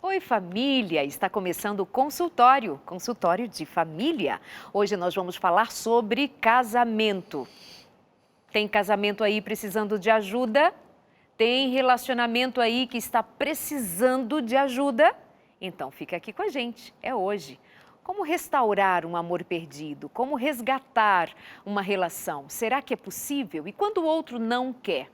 Oi, família! Está começando o consultório de família. Hoje nós vamos falar sobre casamento. Tem casamento aí precisando de ajuda? Tem relacionamento aí que está precisando de ajuda? Então fica aqui com a gente, é hoje. Como restaurar um amor perdido? Como resgatar uma relação? Será que é possível? E quando o outro não quer?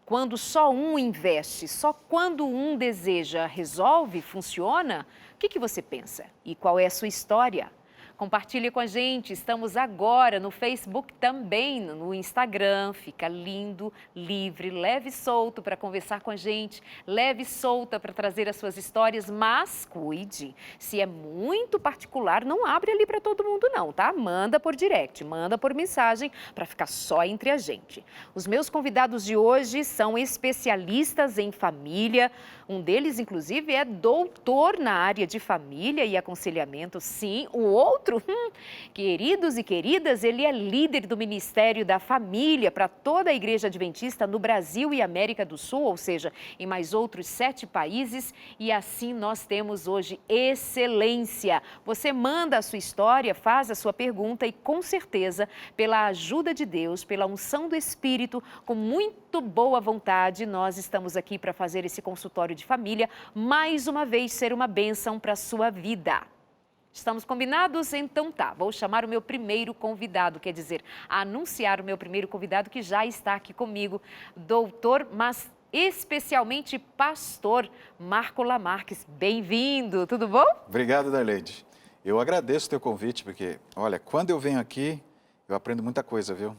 Quando só um investe, só quando um deseja, resolve, funciona? O que você pensa? E qual é a sua história? Compartilhe com a gente, estamos agora no Facebook também, no Instagram, fica lindo, livre, leve e solto para conversar com a gente, leve e solta para trazer as suas histórias, mas cuide, se é muito particular, não abre ali para todo mundo não, tá? Manda por direct, manda por mensagem para ficar só entre a gente. Os meus convidados de hoje são especialistas em família, um deles inclusive é doutor na área de família e aconselhamento, sim, o outro, queridos e queridas, ele é líder do Ministério da Família para toda a Igreja Adventista no Brasil e América do Sul, ou seja, em mais outros 7 países. E assim nós temos hoje excelência. Você manda a sua história, faz a sua pergunta e com certeza, pela ajuda de Deus, pela unção do Espírito, com muito boa vontade, nós estamos aqui para fazer esse consultório de família, mais uma vez ser uma bênção para a sua vida. Estamos combinados? Então tá, vou chamar o meu primeiro convidado, quer dizer, anunciar o meu primeiro convidado que já está aqui comigo, doutor, mas especialmente pastor Marco Lamarques. Bem-vindo, tudo bom? Obrigado, Darleide. Eu agradeço o teu convite, porque, olha, quando eu venho aqui, eu aprendo muita coisa, viu?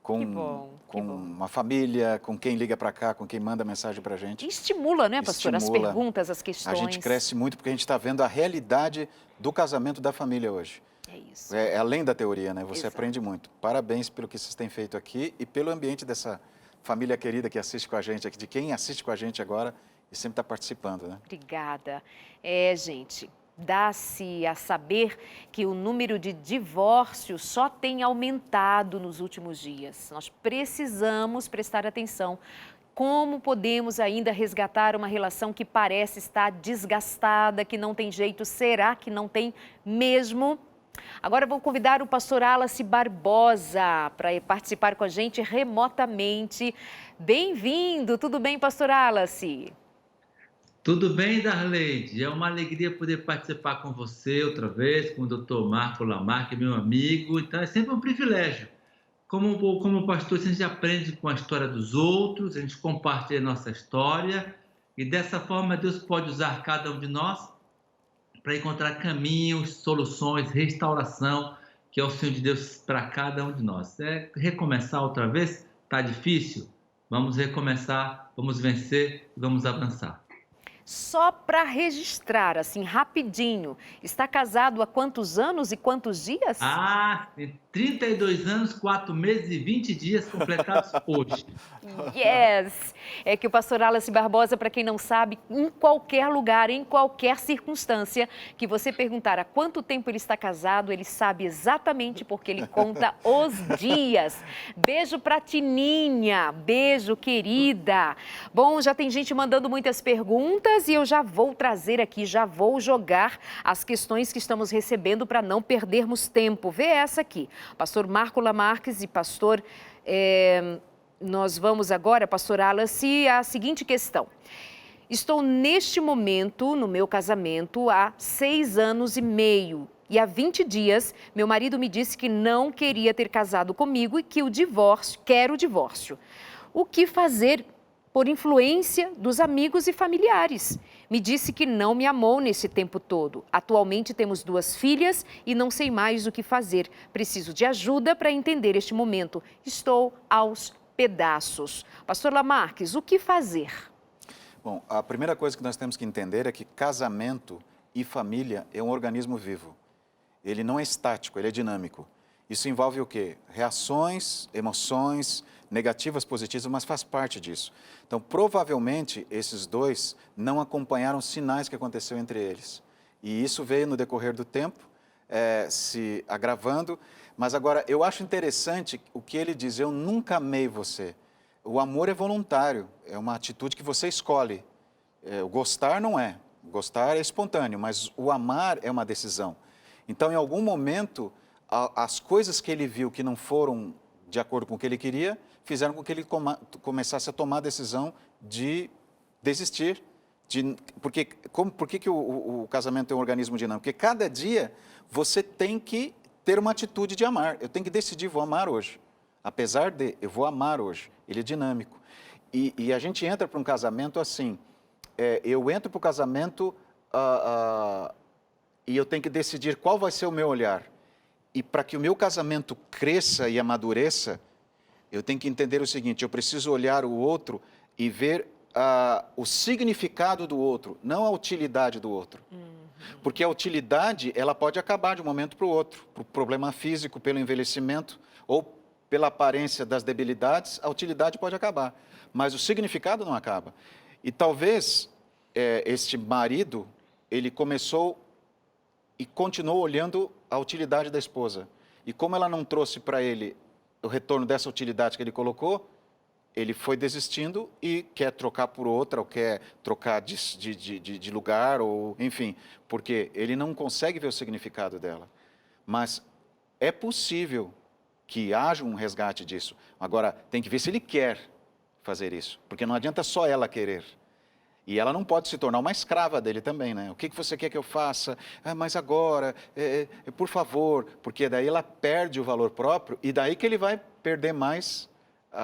Que bom, com uma família, com quem liga para cá, com quem manda mensagem para a gente. Estimula, né, pastor? Estimula. As perguntas, as questões. A gente cresce muito porque a gente está vendo a realidade do casamento da família hoje. É isso. É além da teoria, né? Você Exato. aprende muito. Parabéns pelo que vocês têm feito aqui e pelo ambiente dessa família querida que assiste com a gente aqui, de quem assiste com a gente agora e sempre está participando, né? Obrigada. Gente, dá-se a saber que o número de divórcios só tem aumentado nos últimos dias. Nós precisamos prestar atenção. Como podemos ainda resgatar uma relação que parece estar desgastada, que não tem jeito? Será que não tem mesmo? Agora vou convidar o pastor Wallace Barbosa para participar com a gente remotamente. Bem-vindo! Tudo bem, pastor Wallace? Tudo bem, Darleide? É uma alegria poder participar com você outra vez, com o Dr. Marco Lamarque, meu amigo. Então é sempre um privilégio. Como pastor, a gente aprende com a história dos outros, a gente compartilha a nossa história e dessa forma Deus pode usar cada um de nós para encontrar caminhos, soluções, restauração, que é o Senhor de Deus para cada um de nós. Recomeçar outra vez? Está difícil? Vamos recomeçar, vamos vencer e vamos avançar. Só para registrar, assim, rapidinho, está casado há quantos anos e quantos dias? Tem 32 anos, 4 meses e 20 dias completados hoje. Yes! É que o pastor Wallace Barbosa, para quem não sabe, em qualquer lugar, em qualquer circunstância, que você perguntar há quanto tempo ele está casado, ele sabe exatamente porque ele conta os dias. Beijo para Tininha, beijo querida. Bom, já tem gente mandando muitas perguntas e eu já vou trazer aqui, já vou jogar as questões que estamos recebendo para não perdermos tempo. Vê essa aqui. Pastor Marco Lamarques e pastor... Nós vamos agora, pastor Wallace, a seguinte questão. Estou neste momento, no meu casamento, há 6 anos e meio. E há 20 dias, meu marido me disse que não queria ter casado comigo e que quer o divórcio. O que fazer por influência dos amigos e familiares? Me disse que não me amou nesse tempo todo. Atualmente temos 2 filhas e não sei mais o que fazer. Preciso de ajuda para entender este momento. Estou aos pedaços. Pastor Lamarques, o que fazer? Bom, a primeira coisa que nós temos que entender é que casamento e família é um organismo vivo. Ele não é estático, ele é dinâmico. Isso envolve o quê? Reações, emoções, negativas, positivas, mas faz parte disso. Então, provavelmente, esses 2 não acompanharam sinais que aconteceu entre eles. E isso veio no decorrer do tempo, se agravando. Mas agora, eu acho interessante o que ele diz, eu nunca amei você. O amor é voluntário, é uma atitude que você escolhe. O gostar não é. Gostar é espontâneo, mas o amar é uma decisão. Então, em algum momento, as coisas que ele viu que não foram de acordo com o que ele queria, fizeram com que ele começasse a tomar a decisão de desistir. Por que o casamento é um organismo dinâmico? Porque cada dia você tem que ter uma atitude de amar. Eu tenho que decidir, vou amar hoje. Apesar de, eu vou amar hoje. Ele é dinâmico. E a gente entra para um casamento assim, eu entro para o casamento e eu tenho que decidir qual vai ser o meu olhar. E para que o meu casamento cresça e amadureça, eu tenho que entender o seguinte, eu preciso olhar o outro e ver o significado do outro, não a utilidade do outro. Porque a utilidade, ela pode acabar de um momento para o outro, por problema físico, pelo envelhecimento ou pela aparência das debilidades, a utilidade pode acabar, mas o significado não acaba. E talvez este marido, ele começou e continuou olhando a utilidade da esposa. E como ela não trouxe para ele o retorno dessa utilidade que ele colocou, ele foi desistindo e quer trocar por outra, ou quer trocar de lugar, ou enfim, porque ele não consegue ver o significado dela. Mas é possível que haja um resgate disso. Agora, tem que ver se ele quer fazer isso, porque não adianta só ela querer. E ela não pode se tornar uma escrava dele também, né? O que você quer que eu faça? Mas agora, por favor, porque daí ela perde o valor próprio e daí que ele vai perder mais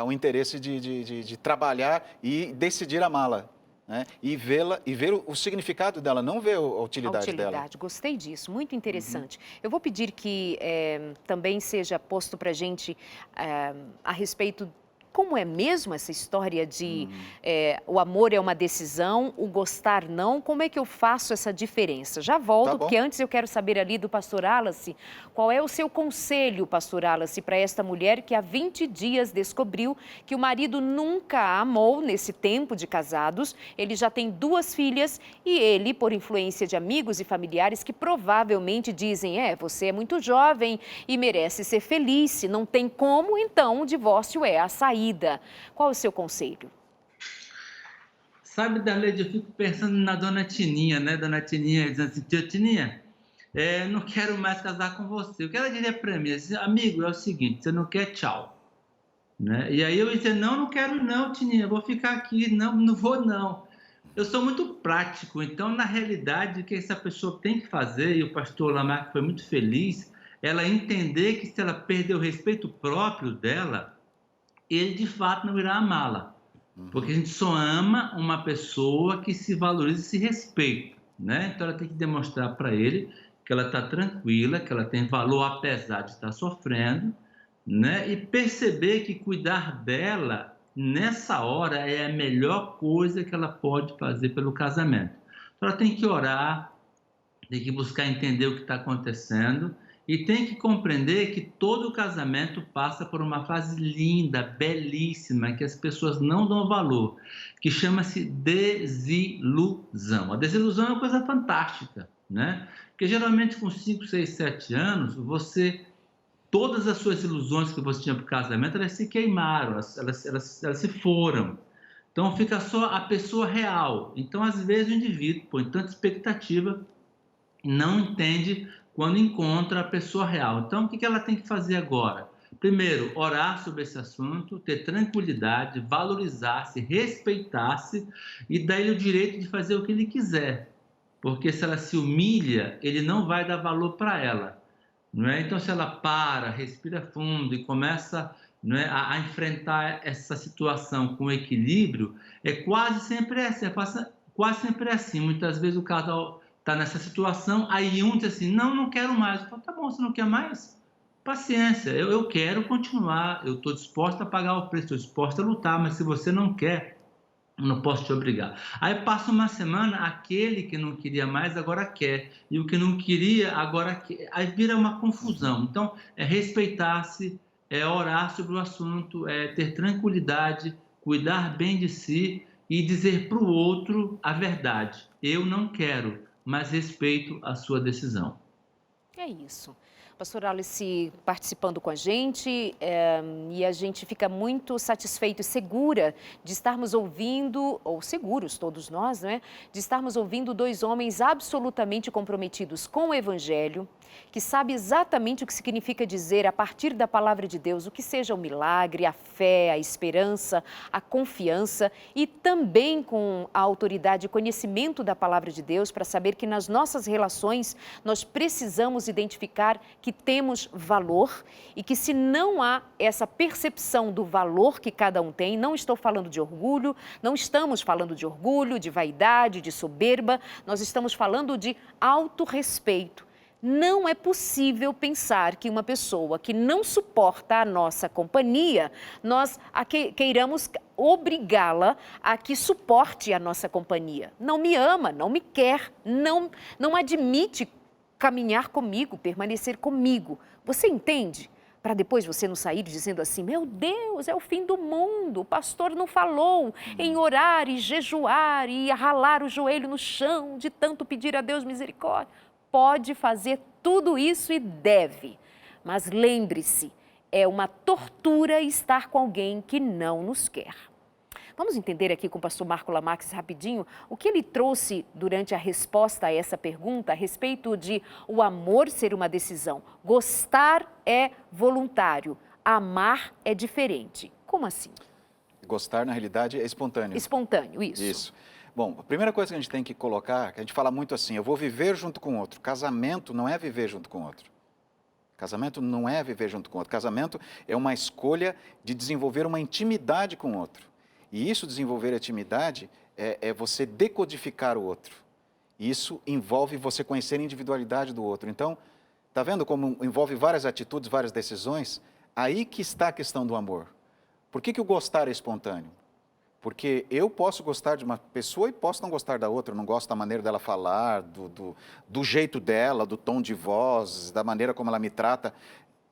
o interesse de trabalhar e decidir amá-la, né? E vê-la e ver o significado dela, não ver a utilidade dela. Gostei disso, muito interessante. Eu vou pedir que também seja posto para a gente a respeito como é mesmo essa história de o amor é uma decisão, o gostar não, como é que eu faço essa diferença? Já volto, porque antes eu quero saber ali do pastor Wallace, qual é o seu conselho, pastor Wallace, para esta mulher que há 20 dias descobriu que o marido nunca a amou nesse tempo de casados, ele já tem 2 filhas e ele, por influência de amigos e familiares que provavelmente dizem, você é muito jovem e merece ser feliz, se não tem como, então o divórcio é a saída. Qual o seu conselho? Sabe, Darlene, eu fico pensando na dona Tininha, né? Dona Tininha dizendo assim, tia Tininha, não quero mais casar com você. O que ela diria para mim? Assim, amigo, é o seguinte, você não quer, tchau. Né? E aí eu ia dizer, não quero não, Tininha, vou ficar aqui, não vou não. Eu sou muito prático, então na realidade o que essa pessoa tem que fazer, e o pastor Lamarck foi muito feliz, ela entender que se ela perder o respeito próprio dela, ele de fato não irá amá-la. Porque a gente só ama uma pessoa que se valoriza e se respeita, né? Então ela tem que demonstrar para ele que ela está tranquila, que ela tem valor apesar de estar sofrendo, né? E perceber que cuidar dela nessa hora é a melhor coisa que ela pode fazer pelo casamento. Então ela tem que orar, tem que buscar entender o que está acontecendo e tem que compreender que todo casamento passa por uma fase linda, belíssima, que as pessoas não dão valor, que chama-se desilusão. A desilusão é uma coisa fantástica, né? Porque geralmente com 5, 6, 7 anos, todas as suas ilusões que você tinha para o casamento, elas se queimaram, elas se foram. Então fica só a pessoa real. Então às vezes o indivíduo põe tanta expectativa e não entende quando encontra a pessoa real. Então, o que ela tem que fazer agora? Primeiro, orar sobre esse assunto, ter tranquilidade, valorizar-se, respeitar-se e dar-lhe o direito de fazer o que ele quiser. Porque se ela se humilha, ele não vai dar valor para ela. Não é? Então, se ela para, respira fundo e começa, não é, a enfrentar essa situação com equilíbrio, quase sempre quase sempre é assim. Muitas vezes o casal está nessa situação, aí um diz assim, não quero mais. Eu falo, tá bom, você não quer mais? Paciência, eu quero continuar, eu estou disposta a pagar o preço, estou disposta a lutar, mas se você não quer, eu não posso te obrigar. Aí passa uma semana, aquele que não queria mais agora quer, e o que não queria agora quer. Aí vira uma confusão. Então, é respeitar-se, é orar sobre o assunto, é ter tranquilidade, cuidar bem de si e dizer para o outro a verdade. Eu não quero, mas respeito a sua decisão. É isso. Pastora Alice participando com a gente, e a gente fica muito satisfeito e segura de estarmos ouvindo, ou seguros todos nós, né, de estarmos ouvindo dois homens absolutamente comprometidos com o Evangelho, que sabe exatamente o que significa dizer, a partir da palavra de Deus, o que seja o milagre, a fé, a esperança, a confiança, e também com a autoridade e conhecimento da palavra de Deus, para saber que nas nossas relações nós precisamos identificar que temos valor e que, se não há essa percepção do valor que cada um tem, não estou falando de orgulho, não estamos falando de orgulho, de vaidade, de soberba, nós estamos falando de autorrespeito. Não é possível pensar que uma pessoa que não suporta a nossa companhia, nós queiramos obrigá-la a que suporte a nossa companhia. Não me ama, não me quer, não admite caminhar comigo, permanecer comigo. Você entende? Para depois você não sair dizendo assim, meu Deus, é o fim do mundo, o pastor não falou em orar e jejuar e ralar o joelho no chão de tanto pedir a Deus misericórdia. Pode fazer tudo isso e deve, mas lembre-se, é uma tortura estar com alguém que não nos quer. Vamos entender aqui com o pastor Marco Lamarques rapidinho o que ele trouxe durante a resposta a essa pergunta a respeito de o amor ser uma decisão. Gostar é voluntário, amar é diferente. Como assim? Gostar, na realidade, é espontâneo. Espontâneo, isso. Isso. Bom, a primeira coisa que a gente tem que colocar, que a gente fala muito assim, eu vou viver junto com outro. Casamento não é viver junto com outro. Casamento não é viver junto com outro. Casamento é uma escolha de desenvolver uma intimidade com o outro. E isso, desenvolver a intimidade, é você decodificar o outro. E isso envolve você conhecer a individualidade do outro. Então, está vendo como envolve várias atitudes, várias decisões? Aí que está a questão do amor. Por que o gostar é espontâneo? Porque eu posso gostar de uma pessoa e posso não gostar da outra. Eu não gosto da maneira dela falar, do jeito dela, do tom de voz, da maneira como ela me trata.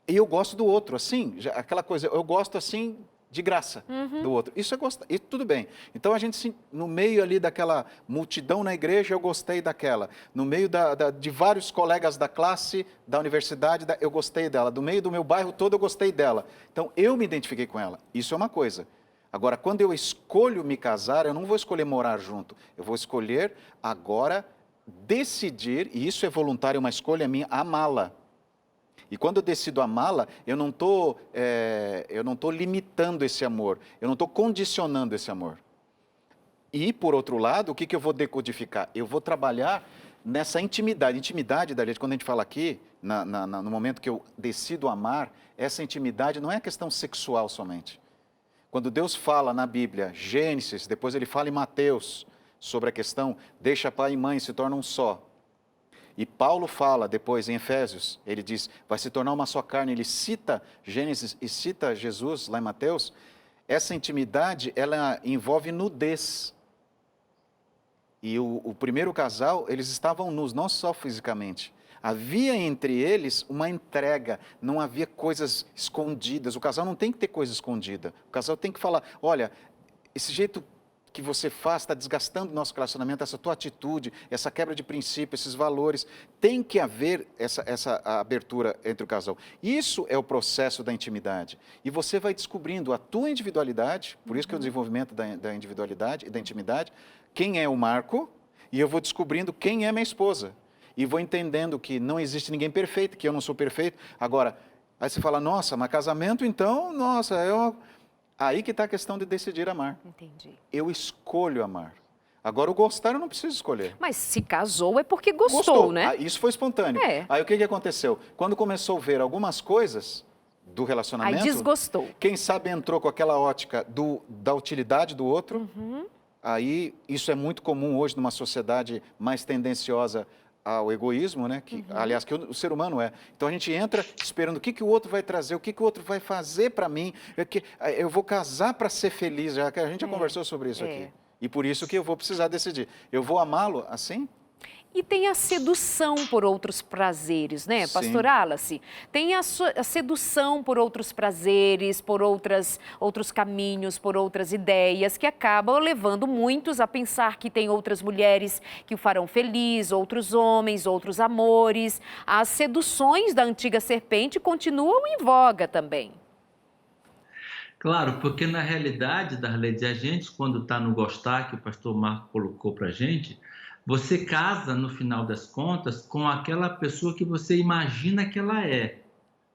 E eu gosto do outro, assim, aquela coisa, eu gosto assim de graça do outro. Isso é gostar, e tudo bem. Então a gente, no meio ali daquela multidão na igreja, eu gostei daquela. No meio de vários colegas da classe, da universidade, eu gostei dela. Do meio do meu bairro todo, eu gostei dela. Então eu me identifiquei com ela. Isso é uma coisa. Agora, quando eu escolho me casar, eu não vou escolher morar junto. Eu vou escolher agora decidir, e isso é voluntário, é uma escolha minha, amá-la. E quando eu decido amá-la, eu não estou limitando esse amor, eu não estou condicionando esse amor. E, por outro lado, o que eu vou decodificar? Eu vou trabalhar nessa intimidade. Intimidade, Darlete, quando a gente fala aqui, no momento que eu decido amar, essa intimidade não é questão sexual somente. Quando Deus fala na Bíblia, Gênesis, depois ele fala em Mateus, sobre a questão, deixa pai e mãe, se tornam um só. E Paulo fala depois em Efésios, ele diz, vai se tornar uma só carne, ele cita Gênesis e cita Jesus lá em Mateus. Essa intimidade, ela envolve nudez. E o primeiro casal, eles estavam nus, não só fisicamente. Havia entre eles uma entrega, não havia coisas escondidas. O casal não tem que ter coisa escondida. O casal tem que falar, olha, esse jeito que você faz está desgastando o nosso relacionamento, essa tua atitude, essa quebra de princípio, esses valores. Tem que haver essa abertura entre o casal. Isso é o processo da intimidade. E você vai descobrindo a tua individualidade, por isso que é o desenvolvimento da individualidade e da intimidade, quem é o Marco, e eu vou descobrindo quem é minha esposa. E vou entendendo que não existe ninguém perfeito, que eu não sou perfeito. Agora, aí você fala, nossa, mas casamento então, nossa, Aí que está a questão de decidir amar. Entendi. Eu escolho amar. Agora, o gostar eu não preciso escolher. Mas se casou é porque gostou, né? Isso foi espontâneo. É. Aí o que aconteceu? Quando começou a ver algumas coisas do relacionamento... Aí desgostou. Quem sabe entrou com aquela ótica da utilidade do outro. Aí, isso é muito comum hoje numa sociedade mais tendenciosa ao egoísmo, né? Aliás, que o ser humano é. Então a gente entra esperando o que o outro vai trazer, o que o outro vai fazer para mim. Eu vou casar para ser feliz, a gente já conversou sobre isso aqui. E por isso que eu vou precisar decidir. Eu vou amá-lo assim? E tem a sedução por outros prazeres, né, Sim. pastor Wallace? Tem a sedução por outros prazeres, por outros caminhos, por outras ideias, que acabam levando muitos a pensar que tem outras mulheres que o farão feliz, outros homens, outros amores. As seduções da antiga serpente continuam em voga também. Claro, porque na realidade, Darlede, a gente, quando está no gostar, que o pastor Marco colocou para a gente, você casa, no final das contas, com aquela pessoa que você imagina que ela é.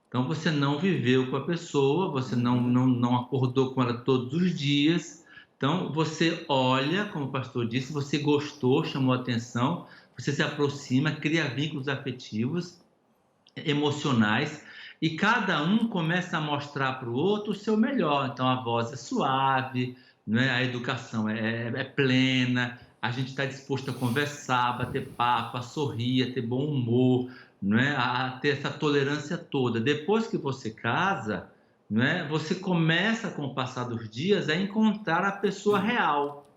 Então, você não viveu com a pessoa, você não acordou com ela todos os dias. Então, você olha, como o pastor disse, você gostou, chamou atenção, você se aproxima, cria vínculos afetivos, emocionais, e cada um começa a mostrar para o outro o seu melhor. Então, a voz é suave, né? A educação é plena, a gente está disposto a conversar, a bater papo, a sorrir, a ter bom humor, né? A ter essa tolerância toda. Depois que você casa, né? Você começa, com o passar dos dias, a encontrar a pessoa real.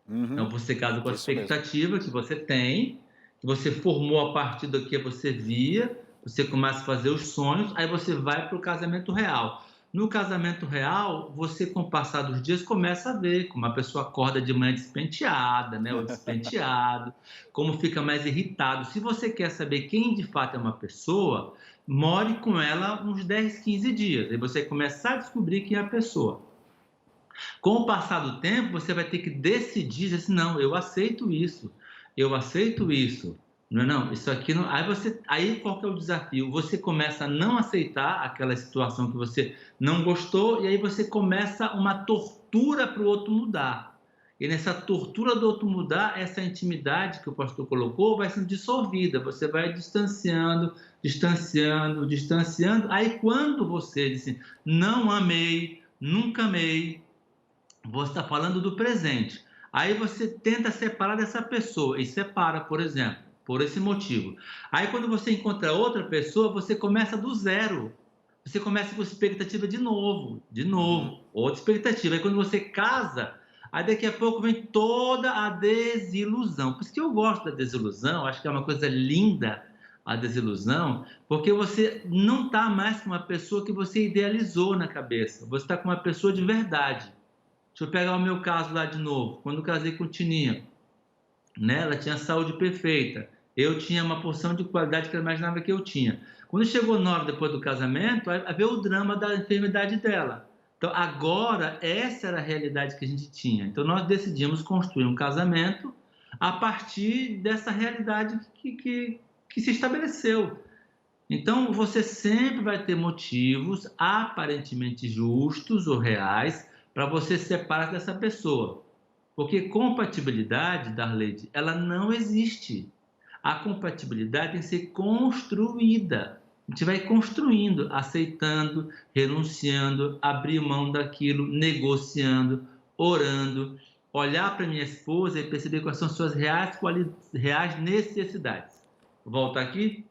Então, você casa com a Isso mesmo. expectativa que você tem, que você formou a partir do que você via, você começa a fazer os sonhos, aí você vai para o casamento real. No casamento real, você, com o passar dos dias, começa a ver como a pessoa acorda de manhã despenteada, né, ou despenteado, como fica mais irritado. Se você quer saber quem de fato é uma pessoa, more com ela uns 10, 15 dias, aí você vai começar a descobrir quem é a pessoa. Com o passar do tempo, você vai ter que decidir, dizer assim, não, eu aceito isso, não, isso aqui não... Aí qual que é o desafio? Você começa a não aceitar aquela situação que você não gostou, e aí você começa uma tortura para o outro mudar. E nessa tortura do outro mudar, essa intimidade que o pastor colocou vai sendo dissolvida, você vai distanciando, aí quando você diz assim, não amei, nunca amei, você está falando do presente. Aí você tenta separar dessa pessoa e separa, por exemplo, por esse motivo. Aí quando você encontra outra pessoa, você começa do zero. Você começa com expectativa de novo, outra expectativa. Aí quando você casa, aí daqui a pouco vem toda a desilusão. Por isso que eu gosto da desilusão, acho que é uma coisa linda a desilusão, porque você não está mais com uma pessoa que você idealizou na cabeça. Você está com uma pessoa de verdade. Deixa eu pegar o meu caso lá de novo. Quando eu casei com Tininha, né? Ela tinha saúde perfeita. Eu tinha uma porção de qualidade que ela imaginava que eu tinha. Quando chegou na hora depois do casamento, aí veio o drama da enfermidade dela. Então, agora, essa era a realidade que a gente tinha. Então, nós decidimos construir um casamento a partir dessa realidade que se estabeleceu. Então, você sempre vai ter motivos aparentemente justos ou reais para você se separar dessa pessoa. Porque compatibilidade, Darlede, ela não existe. A compatibilidade tem que ser construída. A gente vai construindo, aceitando, renunciando, abrir mão daquilo, negociando, orando, olhar para minha esposa e perceber quais são suas reais necessidades. Volta aqui,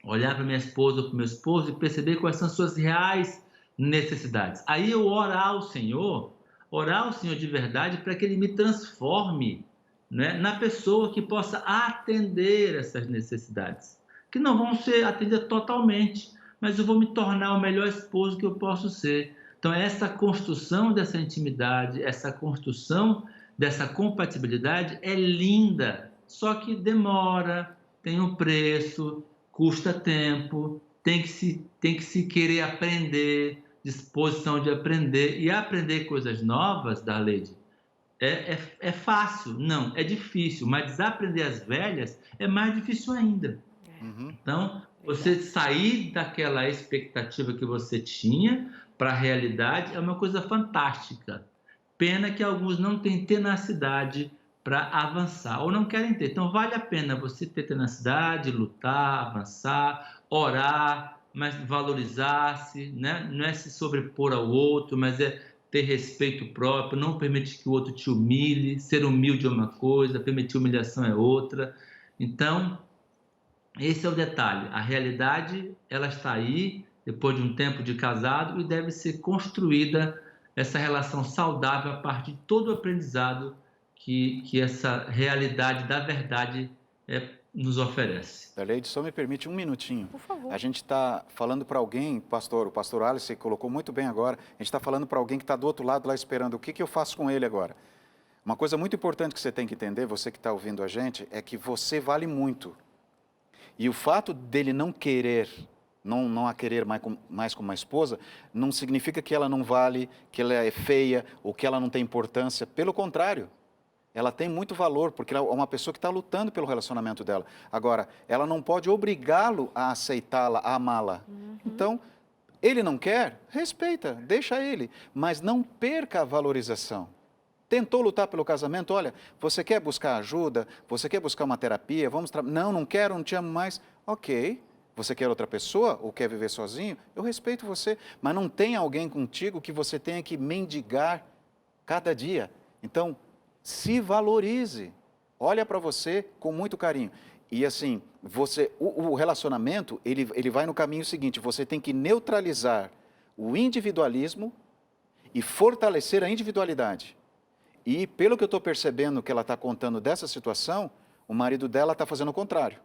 olhar para minha esposa ou para o meu esposo e perceber quais são suas reais necessidades. Aí eu orar ao Senhor de verdade para que Ele me transforme, né, na pessoa que possa atender essas necessidades, que não vão ser atendidas totalmente, mas eu vou me tornar o melhor esposo que eu posso ser. Então, essa construção dessa intimidade, essa construção dessa compatibilidade é linda, só que demora, tem um preço, custa tempo, tem que se querer aprender, disposição de aprender, e aprender coisas novas, Darlede, é fácil? Não, é difícil, mas desaprender as velhas é mais difícil ainda. Então, você sair daquela expectativa que você tinha para a realidade é uma coisa fantástica. Pena que alguns não têm tenacidade para avançar, ou não querem ter. Então, vale a pena você ter tenacidade, lutar, avançar, orar, mas valorizar-se, né? Não é se sobrepor ao outro, mas é ter respeito próprio, não permitir que o outro te humilhe. Ser humilde é uma coisa, permitir humilhação é outra. Então, esse é o detalhe. A realidade, ela está aí, depois de um tempo de casado, e deve ser construída essa relação saudável a partir de todo o aprendizado que essa realidade da verdade nos oferece. Darleide, só me permite um minutinho. Por favor. A gente está falando para alguém, o pastor Alice colocou muito bem agora, a gente está falando para alguém que está do outro lado lá esperando, o que eu faço com ele agora? Uma coisa muito importante que você tem que entender, você que está ouvindo a gente, é que você vale muito. E o fato dele não querer, não a querer mais como uma esposa, não significa que ela não vale, que ela é feia ou que ela não tem importância. Pelo contrário, ela tem muito valor, porque ela é uma pessoa que está lutando pelo relacionamento dela. Agora, ela não pode obrigá-lo a aceitá-la, a amá-la. Então, ele não quer, respeita, deixa ele, mas não perca a valorização. Tentou lutar pelo casamento, olha, você quer buscar ajuda, você quer buscar uma terapia, não quero, não te amo mais, ok. Você quer outra pessoa ou quer viver sozinho? Eu respeito você, mas não tem alguém contigo que você tenha que mendigar cada dia. Então, se valorize, olha para você com muito carinho. E assim, o relacionamento, ele vai no caminho seguinte, você tem que neutralizar o individualismo e fortalecer a individualidade. E pelo que eu estou percebendo que ela está contando dessa situação, o marido dela está fazendo o contrário.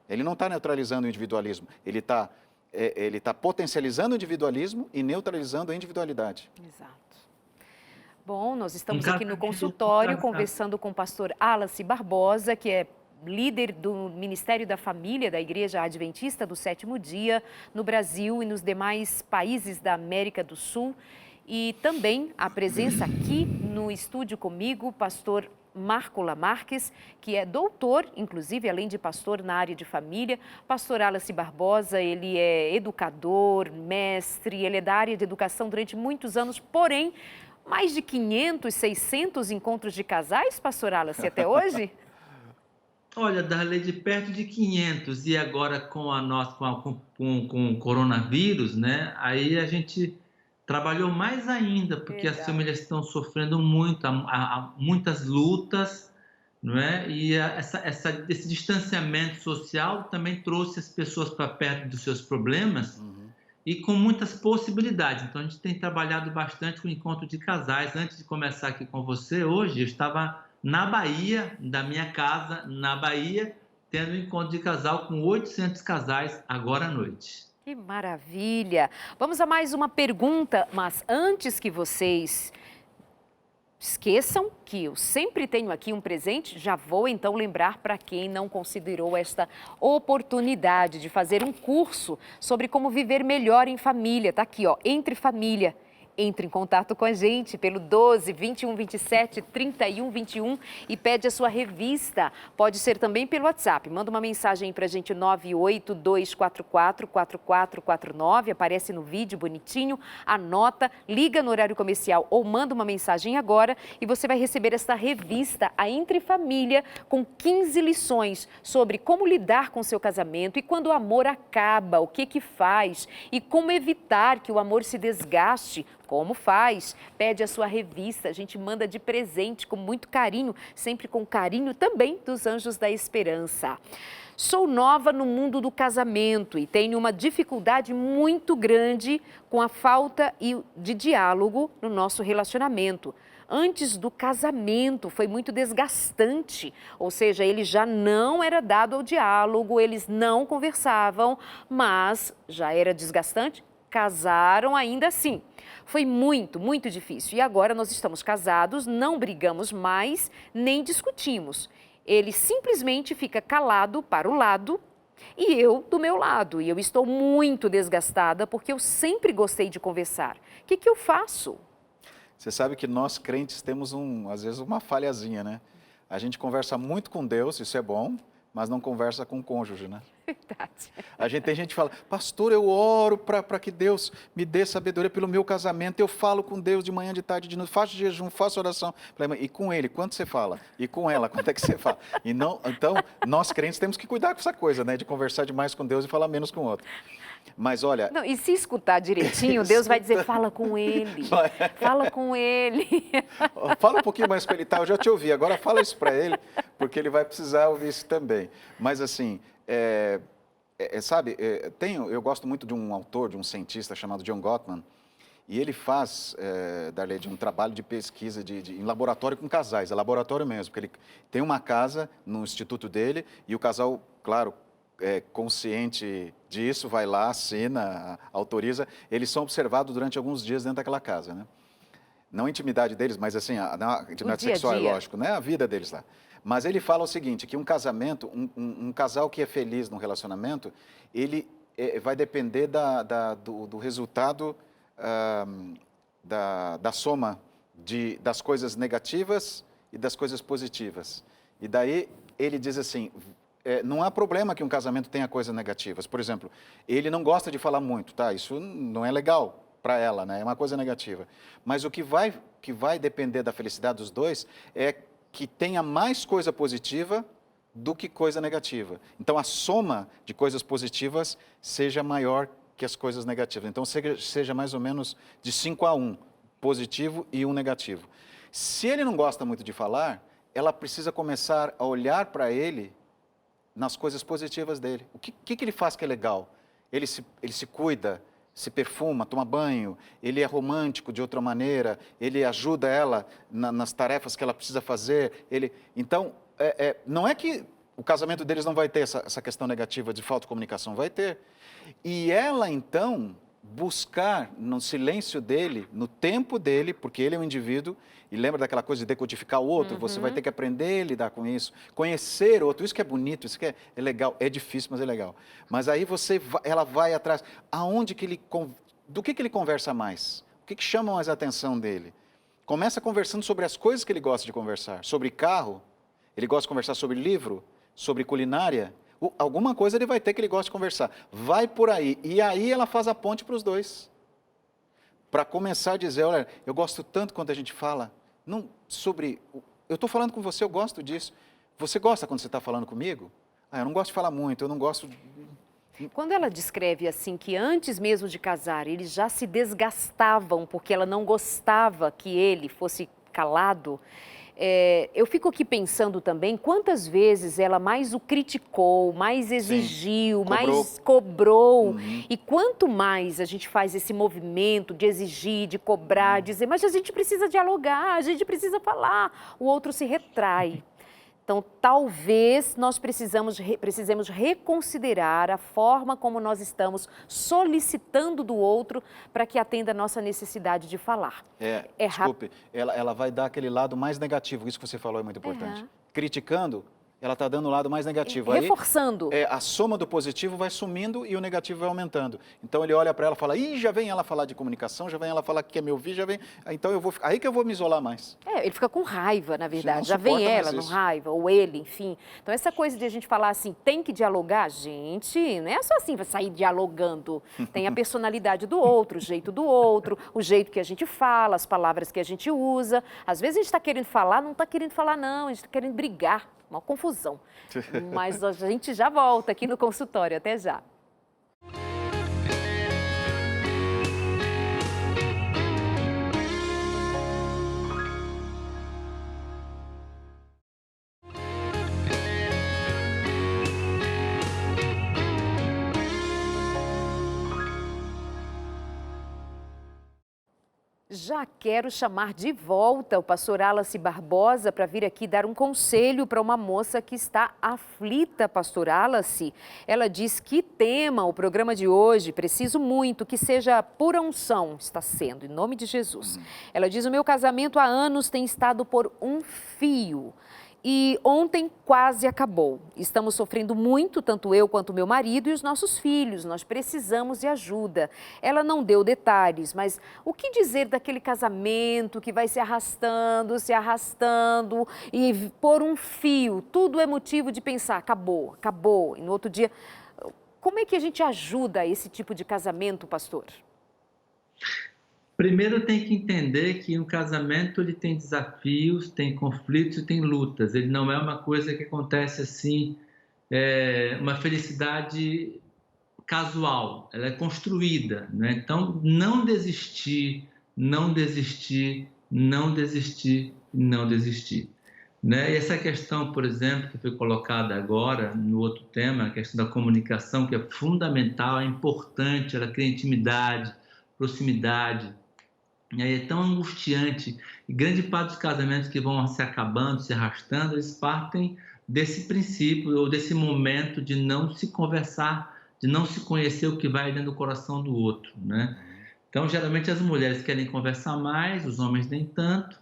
Ele não está neutralizando o individualismo, ele está potencializando o individualismo e neutralizando a individualidade. Exato. Bom, nós estamos aqui no consultório conversando com o pastor Alice Barbosa, que é líder do Ministério da Família da Igreja Adventista do Sétimo Dia no Brasil e nos demais países da América do Sul. E também a presença aqui no estúdio comigo, pastor Marco Lamarques, que é doutor, inclusive, além de pastor na área de família. Pastor Alice Barbosa, ele é educador, mestre, ele é da área de educação durante muitos anos, porém, mais de 500, 600 encontros de casais, pastor Alice, até hoje? Olha, Darleide, perto de 500, e agora com o coronavírus, né? Aí a gente trabalhou mais ainda, porque as famílias estão sofrendo muito, há muitas lutas, não é? E esse distanciamento social também trouxe as pessoas para perto dos seus problemas e com muitas possibilidades. Então, a gente tem trabalhado bastante com o encontro de casais. Antes de começar aqui com você, hoje eu estava na Bahia, da minha casa, na Bahia, tendo um encontro de casal com 800 casais agora à noite. Que maravilha! Vamos a mais uma pergunta, mas antes que vocês esqueçam que eu sempre tenho aqui um presente, já vou então lembrar para quem não considerou esta oportunidade de fazer um curso sobre como viver melhor em família. Tá aqui, ó, Entre Família. Entre em contato com a gente pelo 12 21 27 31 21 e pede a sua revista. Pode ser também pelo WhatsApp. Manda uma mensagem para a gente, 982444449. Aparece no vídeo bonitinho. Anota, liga no horário comercial ou manda uma mensagem agora e você vai receber esta revista, a Entre Família, com 15 lições sobre como lidar com seu casamento e quando o amor acaba, o que faz e como evitar que o amor se desgaste. Como faz? Pede a sua revista, a gente manda de presente com muito carinho, sempre com carinho também dos Anjos da Esperança. Sou nova no mundo do casamento e tenho uma dificuldade muito grande com a falta de diálogo no nosso relacionamento. Antes do casamento foi muito desgastante, ou seja, ele já não era dado ao diálogo, eles não conversavam, mas já era desgastante, casaram ainda assim. Foi muito, muito difícil. E agora nós estamos casados, não brigamos mais, nem discutimos. Ele simplesmente fica calado para o lado e eu do meu lado. E eu estou muito desgastada porque eu sempre gostei de conversar. O que eu faço? Você sabe que nós crentes temos, às vezes, uma falhazinha, né? A gente conversa muito com Deus, isso é bom, mas não conversa com o cônjuge, né? Verdade. Tem gente que fala, pastor, eu oro para que Deus me dê sabedoria pelo meu casamento, eu falo com Deus de manhã, de tarde, de noite, faço jejum, faço oração. E com ele, quanto você fala? E com ela, quanto é que você fala? Então, nós crentes temos que cuidar com essa coisa, né? De conversar demais com Deus e falar menos com o outro. Mas olha... Não, e se escutar direitinho, Deus vai dizer, fala com ele, fala com ele. Fala um pouquinho mais com ele, tá? Eu já te ouvi, agora fala isso para ele, porque ele vai precisar ouvir isso também. Mas assim, sabe, eu gosto muito de um autor, de um cientista chamado John Gottman, E ele faz, Darley, um trabalho de pesquisa em laboratório com casais, é laboratório mesmo, porque ele tem uma casa no instituto dele e o casal, claro, consciente disso, vai lá, assina, autoriza. Eles são observados durante alguns dias dentro daquela casa, né? Não a intimidade deles, mas assim, a intimidade sexual, é lógico, né? A vida deles lá. Mas ele fala o seguinte, que um casamento, um casal que é feliz no relacionamento, ele vai depender do resultado da soma das coisas negativas e das coisas positivas. E daí ele diz assim, não há problema que um casamento tenha coisas negativas. Por exemplo, ele não gosta de falar muito, tá? Isso não é legal para ela, né? É uma coisa negativa. Mas o que vai depender da felicidade dos dois é que tenha mais coisa positiva do que coisa negativa. Então, a soma de coisas positivas seja maior que as coisas negativas. Então, seja mais ou menos de 5-1, positivo e 1 negativo. Se ele não gosta muito de falar, ela precisa começar a olhar para ele nas coisas positivas dele. O que ele faz que é legal? Ele se cuida, se perfuma, toma banho, ele é romântico de outra maneira, ele ajuda ela nas tarefas que ela precisa fazer. Então, não é que o casamento deles não vai ter essa questão negativa de falta de comunicação, vai ter. E ela, então, buscar no silêncio dele, no tempo dele, porque ele é um indivíduo, e lembra daquela coisa de decodificar o outro, você vai ter que aprender a lidar com isso, conhecer o outro, isso que é bonito, isso que é legal, é difícil, mas é legal. Mas aí ela vai atrás, do que ele conversa mais? O que chama mais a atenção dele? Começa conversando sobre as coisas que ele gosta de conversar, sobre carro, ele gosta de conversar sobre livro, sobre culinária, alguma coisa ele vai ter que ele gosta de conversar. Vai por aí. E aí ela faz a ponte para os dois. Para começar a dizer, olha, eu gosto tanto quando a gente fala eu estou falando com você, eu gosto disso. Você gosta quando você está falando comigo? Eu não gosto de falar muito, eu não gosto... Quando ela descreve assim que antes mesmo de casar, eles já se desgastavam porque ela não gostava que ele fosse calado... eu fico aqui pensando também quantas vezes ela mais o criticou, mais exigiu, mais cobrou. E quanto mais a gente faz esse movimento de exigir, de cobrar, dizer, mas a gente precisa dialogar, a gente precisa falar, o outro se retrai. Então, talvez nós precisemos reconsiderar a forma como nós estamos solicitando do outro para que atenda a nossa necessidade de falar. Desculpe, ela vai dar aquele lado mais negativo, isso que você falou é muito importante. Criticando, ela está dando o lado mais negativo. Reforçando. Aí, a soma do positivo vai sumindo e o negativo vai aumentando. Então ele olha para ela e fala, já vem ela falar de comunicação, já vem ela falar que quer me ouvir, já vem... Então aí que eu vou me isolar mais. Ele fica com raiva, na verdade. Já vem ela com raiva, ou ele, enfim. Então essa coisa de a gente falar assim, tem que dialogar, gente, não é só assim, vai sair dialogando. Tem a personalidade do outro, o jeito do outro, o jeito que a gente fala, as palavras que a gente usa. Às vezes a gente está querendo falar, não está querendo falar não, a gente está querendo brigar. Uma confusão. Mas a gente já volta aqui no consultório. Até já. Já quero chamar de volta o pastor Wallace Barbosa para vir aqui dar um conselho para uma moça que está aflita, pastor Wallace. Ela diz que tema o programa de hoje, preciso muito, que seja pura unção, está sendo, em nome de Jesus. Ela diz, o meu casamento há anos tem estado por um fio. E ontem quase acabou. Estamos sofrendo muito, tanto eu quanto meu marido e os nossos filhos. Nós precisamos de ajuda. Ela não deu detalhes, mas o que dizer daquele casamento que vai se arrastando e por um fio? Tudo é motivo de pensar, acabou, acabou. E no outro dia, como é que a gente ajuda esse tipo de casamento, pastor? Primeiro tem que entender que um casamento ele tem desafios, tem conflitos e tem lutas. Ele não é uma coisa que acontece assim, uma felicidade casual, ela é construída, né? Então, não desistir, não desistir, não desistir, não desistir. Né? E essa questão, por exemplo, que foi colocada agora no outro tema, a questão da comunicação, que é fundamental, é importante, ela cria intimidade, proximidade, E aí é tão angustiante. E grande parte dos casamentos que vão se acabando, se arrastando, eles partem desse princípio ou desse momento de não se conversar, de não se conhecer o que vai dentro do coração do outro, né? Então, geralmente as mulheres querem conversar mais, os homens nem tanto.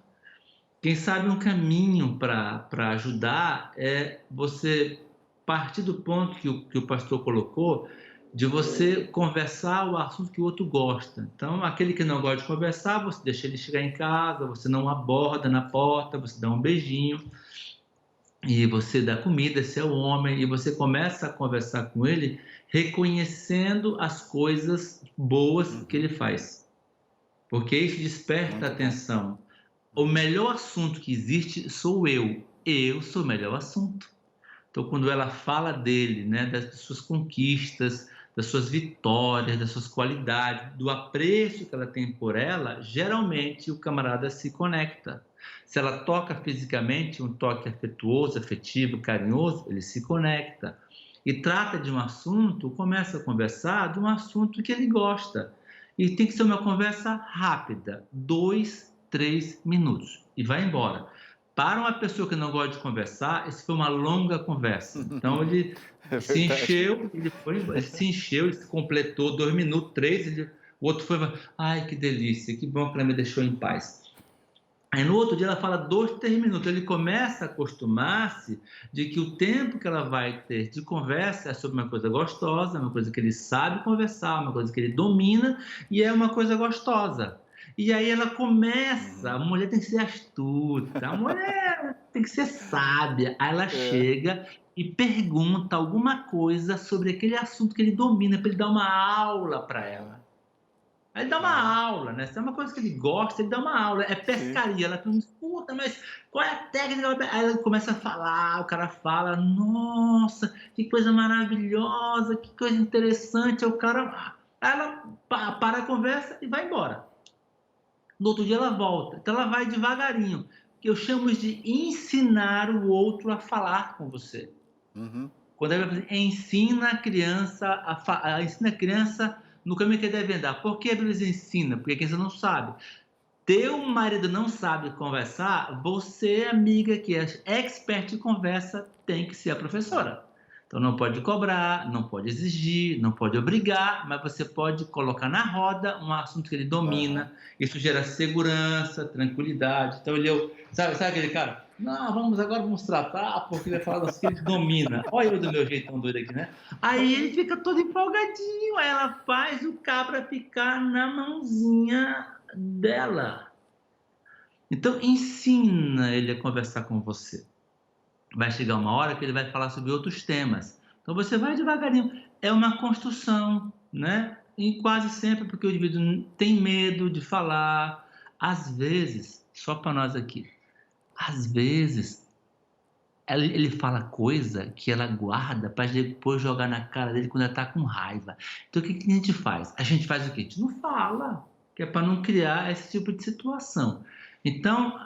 Quem sabe um caminho para ajudar é você partir do ponto que o pastor colocou, de você conversar o assunto que o outro gosta. Então, aquele que não gosta de conversar, você deixa ele chegar em casa, você não aborda na porta, você dá um beijinho, e você dá comida, esse é o homem, e você começa a conversar com ele, reconhecendo as coisas boas que ele faz. Porque isso desperta a atenção. O melhor assunto que existe sou eu. Eu sou o melhor assunto. Então, quando ela fala dele, né, das suas conquistas, das suas vitórias, das suas qualidades, do apreço que ela tem por ela, geralmente o camarada se conecta. Se ela toca fisicamente, um toque afetuoso, afetivo, carinhoso, ele se conecta. E trata de um assunto, começa a conversar de um assunto que ele gosta. E tem que ser uma conversa rápida, 2, 3 minutos, e vai embora. Para uma pessoa que não gosta de conversar, isso foi uma longa conversa. Então, ele se encheu, ele se encheu, ele se completou 2 minutos, 3, o outro foi, ai, que delícia, que bom que ela me deixou em paz. Aí, no outro dia, ela fala 2, 3 minutos. Ele começa a acostumar-se de que o tempo que ela vai ter de conversa é sobre uma coisa gostosa, uma coisa que ele sabe conversar, uma coisa que ele domina, e é uma coisa gostosa. E aí ela começa, a mulher tem que ser astuta, a mulher tem que ser sábia. Aí ela chega e pergunta alguma coisa sobre aquele assunto que ele domina, para ele dar uma aula para ela. Aí ele dá uma aula, né? Se é uma coisa que ele gosta, ele dá uma aula. É pescaria. Ela pergunta, puta, mas qual é a técnica? Aí ela começa a falar, o cara fala, nossa, que coisa maravilhosa, que coisa interessante. Aí o cara, aí ela para a conversa e vai embora. No outro dia ela volta. Então ela vai devagarinho. Que eu chamo de ensinar o outro a falar com você. Quando ela vai fazer, ensina a criança no caminho que ele deve andar. Por que eles ensinam? Porque quem você não sabe. Teu marido não sabe conversar, você, amiga que é expert em conversa, tem que ser a professora. Então não pode cobrar, não pode exigir, não pode obrigar, mas você pode colocar na roda um assunto que ele domina. Isso gera segurança, tranquilidade. Então sabe aquele cara? Não, vamos tratar, porque ele vai falar das que ele domina. Olha eu do meu jeitão doido aqui, né? Aí ele fica todo empolgadinho, aí ela faz o cabra ficar na mãozinha dela. Então ensina ele a conversar com você. Vai chegar uma hora que ele vai falar sobre outros temas. Então você vai devagarinho. É uma construção, né? E quase sempre porque o indivíduo tem medo de falar. Às vezes, só para nós aqui, às vezes ele fala coisa que ela guarda para depois jogar na cara dele quando ela está com raiva. Então o que a gente faz? A gente faz o quê? A gente não fala, que é para não criar esse tipo de situação. Então,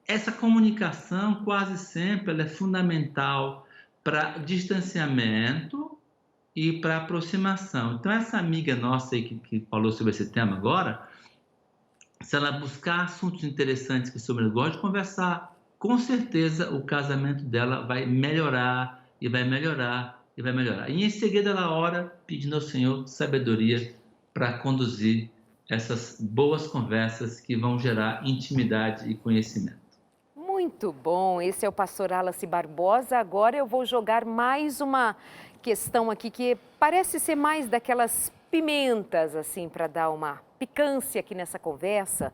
essa comunicação quase sempre ela é fundamental para distanciamento e para aproximação. Então, essa amiga nossa aí que falou sobre esse tema agora, se ela buscar assuntos interessantes que o seu marido gosta de conversar, com certeza o casamento dela vai melhorar e vai melhorar e vai melhorar. E em seguida ela ora pedindo ao Senhor sabedoria para conduzir essas boas conversas que vão gerar intimidade e conhecimento. Muito bom, esse é o pastor Wallace Barbosa. Agora eu vou jogar mais uma questão aqui que parece ser mais daquelas pimentas, assim, para dar uma picância aqui nessa conversa.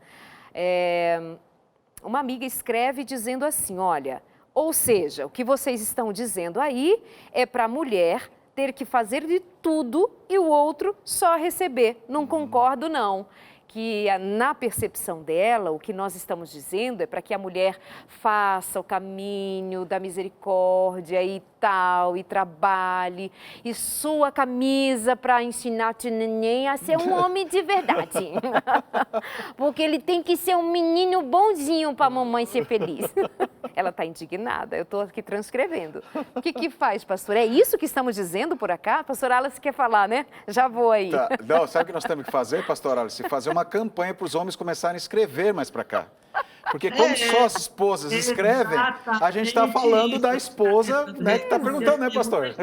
Uma amiga escreve dizendo assim, olha, ou seja, o que vocês estão dizendo aí é para a mulher ter que fazer de tudo e o outro só receber. Não concordo, não. Que na percepção dela, o que nós estamos dizendo é para que a mulher faça o caminho da misericórdia e tal, e trabalhe, e sua camisa para ensinar o neném a ser um homem de verdade. Porque ele tem que ser um menino bonzinho para a mamãe ser feliz. Ela está indignada, eu estou aqui transcrevendo. O que faz, pastor? É isso que estamos dizendo por acá? Pastor Alice quer falar, né? Já vou aí. Tá. Não, sabe o que nós temos que fazer, pastor Alice? Fazer uma campanha para os homens começarem a escrever mais para cá. Porque como só as esposas escrevem, a gente está falando da esposa, né, que está perguntando, né, pastor?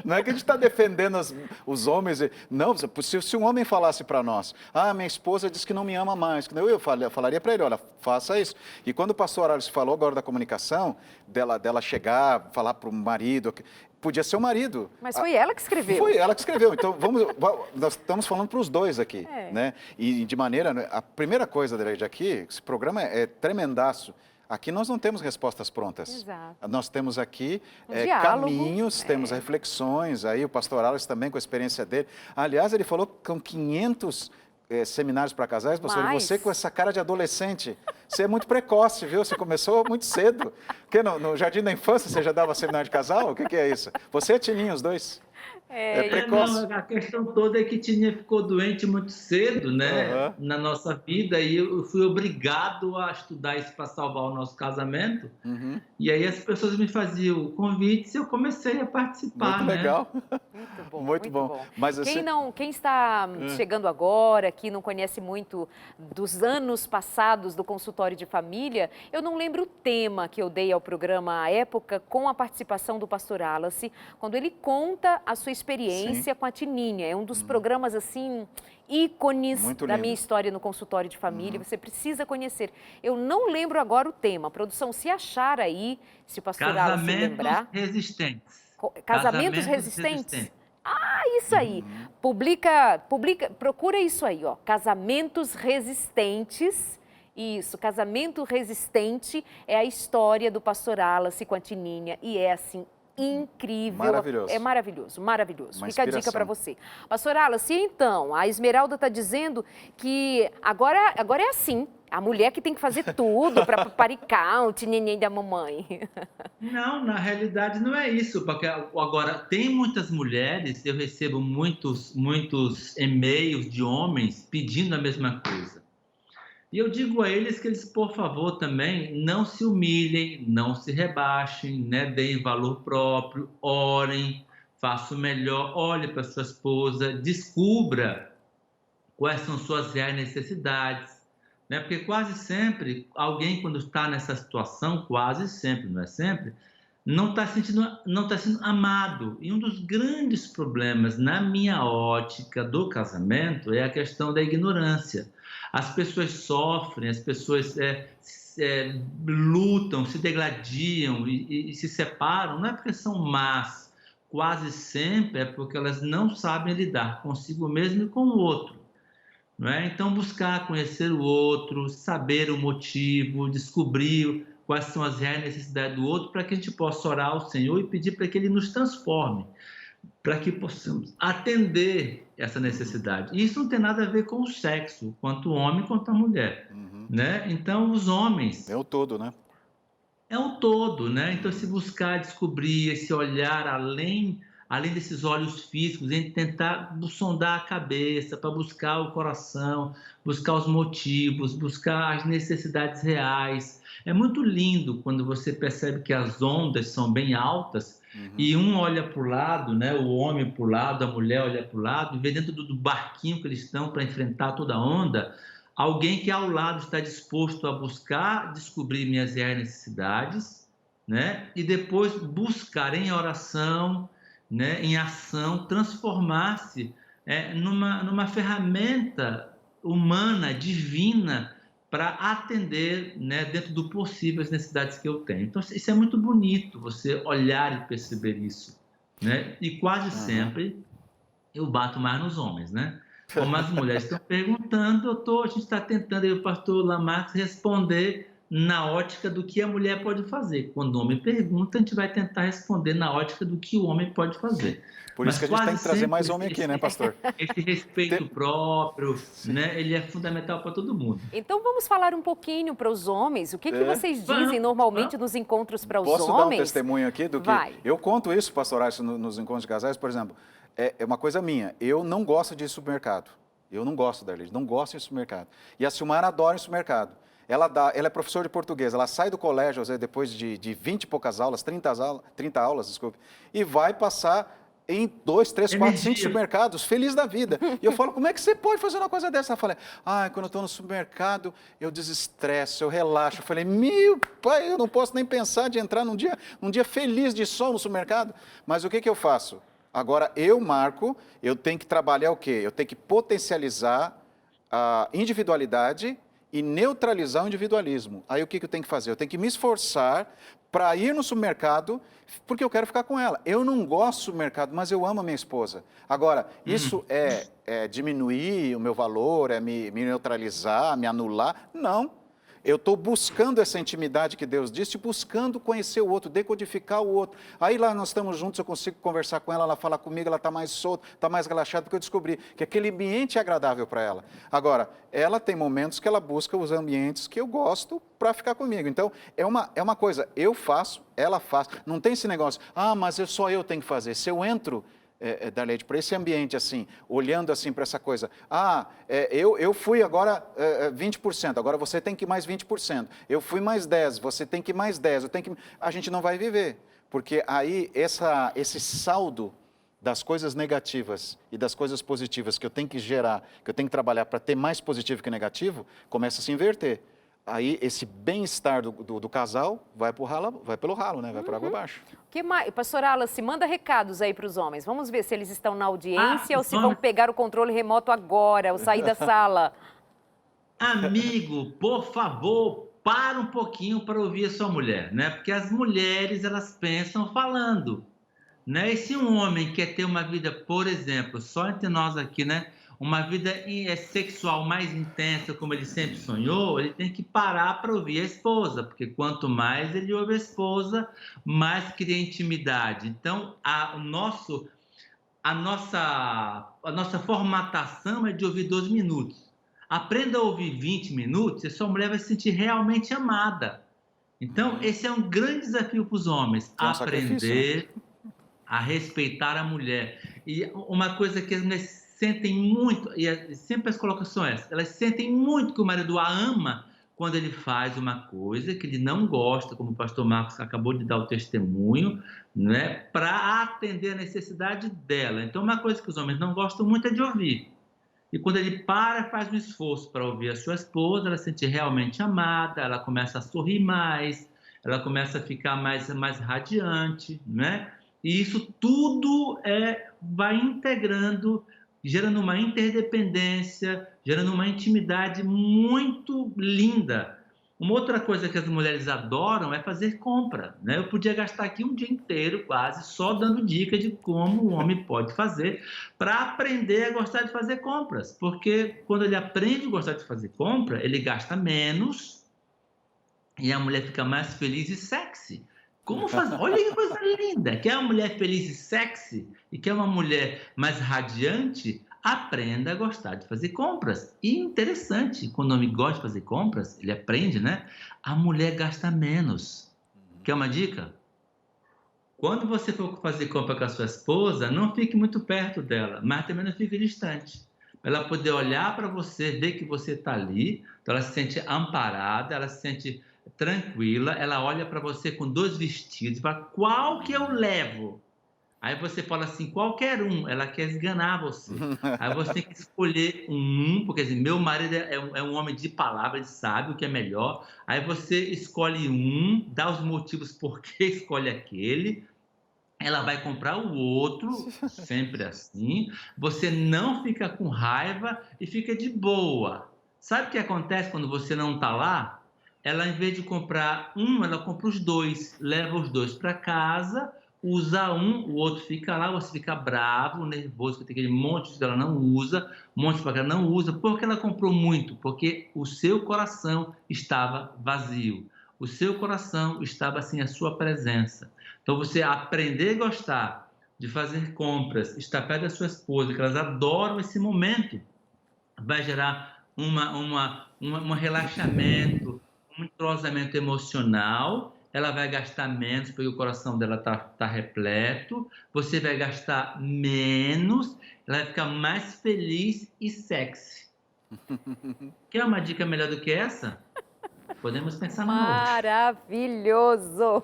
Não é que a gente está defendendo os homens. Não, se um homem falasse para nós, minha esposa disse que não me ama mais, eu falaria para ele, olha, faça isso. E quando o pastor Alice falou agora da comunicação, dela chegar, falar para o marido, podia ser o marido. Mas foi ela que escreveu. Foi ela que escreveu. Então, nós estamos falando para os dois aqui, né? E de maneira, a primeira coisa, Adelaide, aqui, esse programa é tremendaço. Aqui nós não temos respostas prontas. Exato. Nós temos aqui caminhos, temos reflexões, aí o pastor Alice também com a experiência dele. Aliás, ele falou que com 500 seminários para casais, pastor, e você com essa cara de adolescente, você é muito precoce, viu? Você começou muito cedo. Porque no jardim da infância você já dava seminário de casal? O que é isso? Você e Tininho, os dois? Precoce. Não, a questão toda é que Tininha ficou doente muito cedo, né, na nossa vida, e eu fui obrigado a estudar isso para salvar o nosso casamento. E aí as pessoas me faziam convites e eu comecei a participar. Muito legal. Muito bom. Muito bom. Mas assim... Quem está chegando agora, que não conhece muito dos anos passados do consultório de família, eu não lembro o tema que eu dei ao programa à época com a participação do pastor Alice, quando ele conta a sua experiência com a Tininha. É um dos programas, assim, ícones da minha história no consultório de família. Você precisa conhecer. Eu não lembro agora o tema. Produção, se achar aí, se o pastor Alice lembrar... Casamentos resistentes? Isso aí. Procura isso aí, ó. Casamentos resistentes. Isso, casamento resistente é a história do pastor Alice com a Tininha. E é assim, incrível. Maravilhoso. É maravilhoso, maravilhoso. Fica a dica para você. Pastor Alice, então, a Esmeralda está dizendo que agora é assim. A mulher que tem que fazer tudo para paparicar o neném da mamãe. Não, na realidade não é isso, porque agora tem muitas mulheres, eu recebo muitos e-mails de homens pedindo a mesma coisa. E eu digo a eles que eles, por favor, também não se humilhem, não se rebaixem, né? Deem valor próprio, orem, façam o melhor, olhe para sua esposa, descubra quais são suas reais necessidades. Né? Porque quase sempre, alguém quando está nessa situação, quase sempre, não é sempre, não está sendo amado. E um dos grandes problemas, na minha ótica do casamento, é a questão da ignorância. As pessoas sofrem, as pessoas lutam, se degladiam e se separam, não é porque são más, quase sempre é porque elas não sabem lidar consigo mesmo e com o outro. Não é? Então, buscar conhecer o outro, saber o motivo, descobrir quais são as reais necessidades do outro, para que a gente possa orar ao Senhor e pedir para que Ele nos transforme, para que possamos atender essa necessidade. E isso não tem nada a ver com o sexo, quanto o homem quanto a mulher. Né? Então, os homens... É o todo, né? É o todo, né? Então, se buscar descobrir, esse olhar além desses olhos físicos, em tentar sondar a cabeça, para buscar o coração, buscar os motivos, buscar as necessidades reais. É muito lindo quando você percebe que as ondas são bem altas e um olha para o lado, né? O homem para o lado, a mulher olha para o lado, e vê dentro do barquinho que eles estão para enfrentar toda a onda, alguém que ao lado está disposto a buscar descobrir minhas reais necessidades, né? E depois buscar em oração, né, em ação, transformar-se numa ferramenta humana, divina, para atender, né, dentro do possível as necessidades que eu tenho. Então, isso é muito bonito, você olhar e perceber isso. Né? E quase sempre eu bato mais nos homens, né? Como as mulheres estão perguntando, a gente está tentando, aí o pastor Lamarck responder na ótica do que a mulher pode fazer. Quando o homem pergunta, a gente vai tentar responder na ótica do que o homem pode fazer. Por isso que a gente tem que trazer mais homem aqui, né, pastor? Esse respeito próprio, né, ele é fundamental para todo mundo. Então vamos falar um pouquinho para os homens. O que vocês dizem normalmente nos encontros para os homens? Posso dar um testemunho aqui do que... Eu conto isso, pastor Aires, nos encontros de casais, por exemplo. É uma coisa minha. Eu não gosto de ir supermercado. Eu não gosto, Darlene, não gosto de ir supermercado. E a Silmara adora ir supermercado. ela é professora de português, ela sai do colégio, às vezes, depois de 20 e poucas aulas, 30 aulas, desculpe, e vai passar em 2, 3, 4, 5 Energia. supermercados, feliz da vida. E eu falo, como é que você pode fazer uma coisa dessa? Ela fala, quando eu estou no supermercado, eu desestresso, eu relaxo. Eu falei, meu pai, eu não posso nem pensar de entrar num dia feliz de sol no supermercado. Mas o que eu faço? Agora, Marco, eu tenho que trabalhar o quê? Eu tenho que potencializar a individualidade e neutralizar o individualismo. Aí o que eu tenho que fazer? Eu tenho que me esforçar para ir no supermercado, porque eu quero ficar com ela. Eu não gosto do supermercado, mas eu amo a minha esposa. Agora, isso é diminuir o meu valor, é me neutralizar, me anular? Não. Eu estou buscando essa intimidade que Deus disse, buscando conhecer o outro, decodificar o outro. Aí lá nós estamos juntos, eu consigo conversar com ela, ela fala comigo, ela está mais solta, está mais relaxada, porque eu descobri que aquele ambiente é agradável para ela. Agora, ela tem momentos que ela busca os ambientes que eu gosto para ficar comigo. Então, é uma coisa, eu faço, ela faz. Não tem esse negócio, mas só eu tenho que fazer. Se eu entro... Darlete, para esse ambiente assim, olhando assim para essa coisa, eu fui agora 20%, agora você tem que ir mais 20%, eu fui mais 10%, você tem que ir mais 10%, a gente não vai viver, porque aí esse saldo das coisas negativas e das coisas positivas que eu tenho que gerar, que eu tenho que trabalhar para ter mais positivo que negativo, começa a se inverter. Aí esse bem-estar do casal vai pelo ralo, né? Vai por água abaixo. Que mais? Pastora Alice, manda recados aí para os homens. Vamos ver se eles estão na audiência ou se homens... vão pegar o controle remoto agora, ou sair da sala. Amigo, por favor, para um pouquinho para ouvir a sua mulher, né? Porque as mulheres, elas pensam falando, né? E se um homem quer ter uma vida, por exemplo, só entre nós aqui, né? Uma vida sexual mais intensa, como ele sempre sonhou, ele tem que parar para ouvir a esposa, porque quanto mais ele ouve a esposa, mais cria intimidade. Então, a nossa formatação é de ouvir 12 minutos. Aprenda a ouvir 20 minutos e sua mulher vai se sentir realmente amada. Então, esse é um grande desafio para os homens, aprender a respeitar a mulher. E uma coisa que as mulheres sentem muito, e sempre as colocações, elas sentem muito que o marido a ama quando ele faz uma coisa que ele não gosta, como o pastor Marcos acabou de dar o testemunho, né, para atender a necessidade dela. Então, uma coisa que os homens não gostam muito é de ouvir. E quando ele faz um esforço para ouvir a sua esposa, ela se sente realmente amada, ela começa a sorrir mais, ela começa a ficar mais radiante, né? E isso tudo vai integrando, gerando uma interdependência, gerando uma intimidade muito linda. Uma outra coisa que as mulheres adoram é fazer compra, né? Eu podia gastar aqui um dia inteiro quase só dando dica de como o homem pode fazer para aprender a gostar de fazer compras. Porque quando ele aprende a gostar de fazer compra, ele gasta menos e a mulher fica mais feliz e sexy. Como fazer? Olha que coisa linda! Quer uma mulher feliz e sexy e quer uma mulher mais radiante? Aprenda a gostar de fazer compras. E interessante, quando o homem gosta de fazer compras, ele aprende, né? A mulher gasta menos. Quer uma dica? Quando você for fazer compra com a sua esposa, não fique muito perto dela, mas também não fique distante. Para ela poder olhar para você, ver que você está ali, então ela se sente amparada, ela se sente tranquila, ela olha para você com 2 vestidos e fala, qual que eu levo? Aí você fala assim, qualquer um, ela quer esganar você. Aí você tem que escolher porque assim, meu marido é um homem de palavra, ele sabe o que é melhor. Aí você escolhe dá os motivos por que escolhe aquele, ela vai comprar o outro, sempre assim. Você não fica com raiva e fica de boa. Sabe o que acontece quando você não está lá? Ela, em vez de comprar ela compra os 2, leva os 2 para casa, usa o outro fica lá, você fica bravo, nervoso, porque tem aquele monte que ela não usa, um monte que ela não usa. Por que ela comprou muito? Porque o seu coração estava vazio. O seu coração estava sem a sua presença. Então, você aprender a gostar de fazer compras, estar perto da sua esposa, que elas adoram esse momento, vai gerar um relaxamento, um entrosamento emocional. Ela vai gastar menos, porque o coração dela tá repleto. Você vai gastar menos, ela vai ficar mais feliz e sexy. Quer uma dica melhor do que essa? Podemos pensar na morte. Maravilhoso!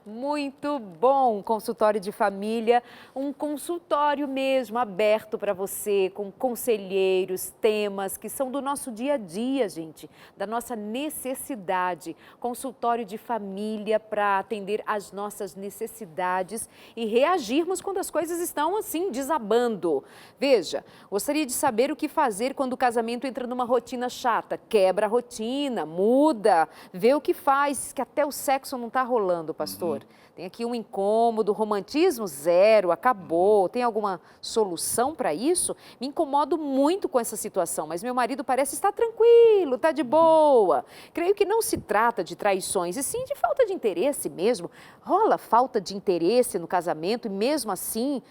Muito bom! Consultório de família, um consultório mesmo aberto para você, com conselheiros, temas que são do nosso dia a dia, gente, da nossa necessidade. Consultório de família para atender às nossas necessidades e reagirmos quando as coisas estão assim desabando. Veja, gostaria de saber o que fazer quando o casamento entra numa rotina chata. Quebra a rotina, muda, vê o que faz, que até o sexo não está rolando, pastor. Tem aqui um incômodo, romantismo zero, acabou. Tem alguma solução para isso? Me incomodo muito com essa situação, mas meu marido parece estar tranquilo, está de boa. Creio que não se trata de traições, e sim de falta de interesse mesmo. Rola falta de interesse no casamento e mesmo assim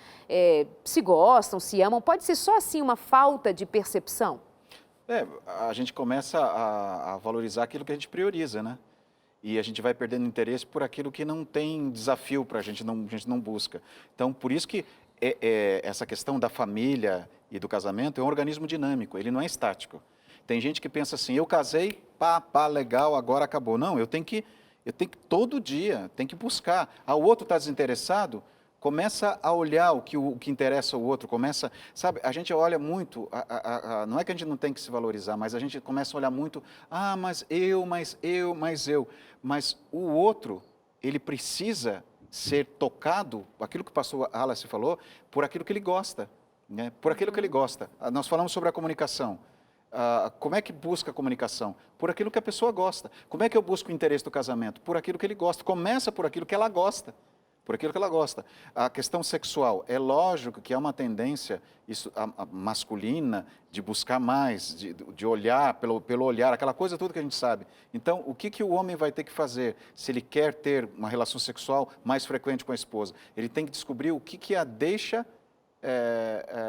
se gostam, se amam. Pode ser só assim uma falta de percepção? A gente começa a valorizar aquilo que a gente prioriza, né? E a gente vai perdendo interesse por aquilo que não tem desafio para a gente não busca. Então, por isso que essa questão da família e do casamento é um organismo dinâmico, ele não é estático. Tem gente que pensa assim, eu casei, pá, legal, agora acabou. Não, eu tenho que todo dia, tem que buscar. O outro está desinteressado, começa a olhar o que interessa ao outro, sabe, a gente olha muito, não é que a gente não tem que se valorizar, mas a gente começa a olhar muito, mas o outro, ele precisa ser tocado, aquilo que o pastor Wallace falou, por aquilo que ele gosta, né? Por aquilo que ele gosta. Nós falamos sobre a comunicação. Como é que busca a comunicação? Por aquilo que a pessoa gosta. Como é que eu busco o interesse do casamento? Por aquilo que ele gosta. Começa por aquilo que ela gosta. Por aquilo que ela gosta. A questão sexual, é lógico que há uma tendência a masculina de buscar mais, de olhar, pelo olhar, aquela coisa tudo que a gente sabe. Então, o que o homem vai ter que fazer se ele quer ter uma relação sexual mais frequente com a esposa? Ele tem que descobrir o que a deixa